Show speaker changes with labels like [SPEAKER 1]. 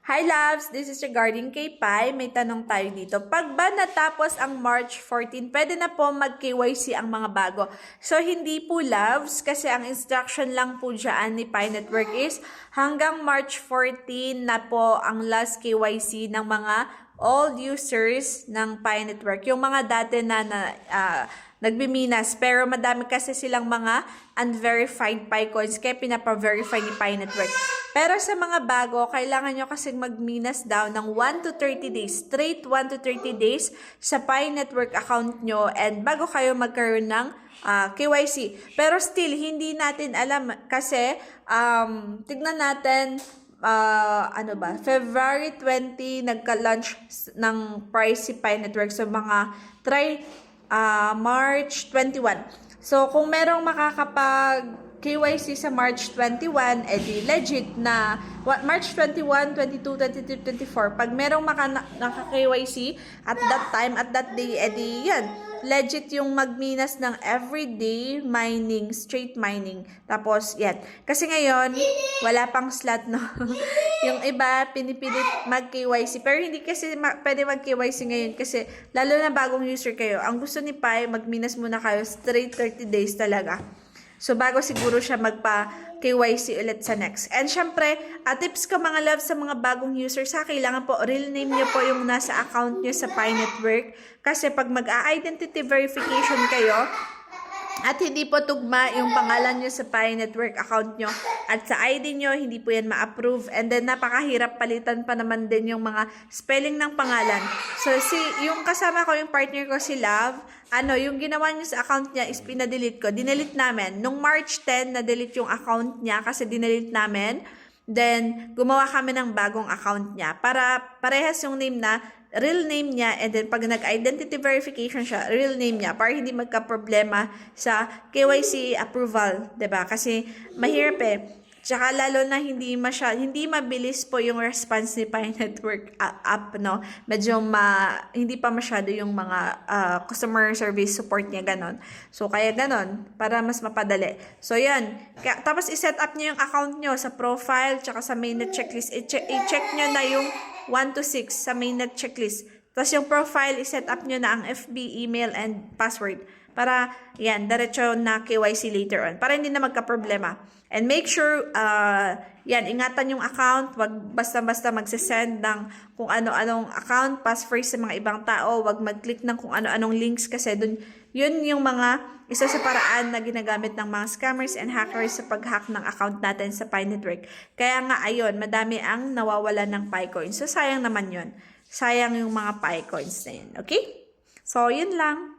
[SPEAKER 1] Hi loves! This is regarding kay Pai. May tanong tayo dito. Pag ba natapos ang March 14, pwede na po mag-KYC ang mga bago? So, hindi po loves kasi ang instruction lang po dyan ni Pai Network is hanggang March 14 na po ang last KYC ng mga old users ng Pai Network. Yung mga dati na nagbiminas, pero madami kasi silang mga unverified Pi coins kaya pinapa-verify ni Pi Network. Pero sa mga bago, kailangan nyo kasing magminas daw ng 1 to 30 days, straight 1 to 30 days sa Pi Network account nyo and bago kayo magkaroon ng KYC. Pero still, hindi natin alam kasi tignan natin February 20 nagka-launch ng price si Pi Network. So mga March 21. So kung merong makakapag KYC sa March 21, edi legit na March 21, 22, 23, 24. Pag merong naka-KYC at that time, at that day, edi yan. Legit yung magminas ng everyday mining, straight mining. Tapos, yan. Kasi ngayon, wala pang slot, no? Yung iba, pinipilit mag-KYC. Pero hindi kasi pwede mag-KYC ngayon kasi lalo na bagong user kayo. Ang gusto ni Pai, magminas muna kayo straight 30 days talaga. So, bago siguro siya magpa-KYC ulit sa next. And syempre, tips ko mga love sa mga bagong users, kailangan po real name nyo po yung nasa account nyo sa Pi Network. Kasi pag mag-identity verification kayo, at hindi po tugma yung pangalan nyo sa Pi Network account nyo at sa ID nyo, hindi po yan ma-approve. And then, napakahirap palitan pa naman din yung mga spelling ng pangalan. So, yung kasama ko, yung partner ko, si Love, yung ginawa niya sa account niya is pinadelete ko. Dinelete namin. Nung March 10, na-delete yung account niya kasi dinelete namin. Then, gumawa kami ng bagong account niya para parehas yung name na real name niya, and then pag nag-identity verification siya, real name niya, para hindi magka-problema sa KYC approval, 'di ba? Kasi mahirap eh. Tsaka lalo na hindi mabilis po yung response ni Pi Network app, no? Medyo hindi pa masyado yung mga customer service support niya, ganon. So, kaya ganon, para mas mapadali. So, yan. Tapos, iset up niyo yung account niyo sa profile, tsaka sa mainnet checklist. I-check niyo na yung 1 to 6 sa mainnet checklist. Tapos, yung profile, iset up niyo na ang FB, email, and password. Para, yan, diretso na KYC later on. Para hindi na magka-problema. And make sure, ingatan yung account. Wag basta-basta magsisend ng kung ano-anong account, passphrase sa mga ibang tao. Wag mag-click ng kung ano-anong links kasi yun yung mga isa sa paraan na ginagamit ng mga scammers and hackers sa pag-hack ng account natin sa Pi Network. Kaya nga, ayun, madami ang nawawala ng Pi coins. So, sayang naman yun. Sayang yung mga Pi coins na yun. Okay? So, yun lang.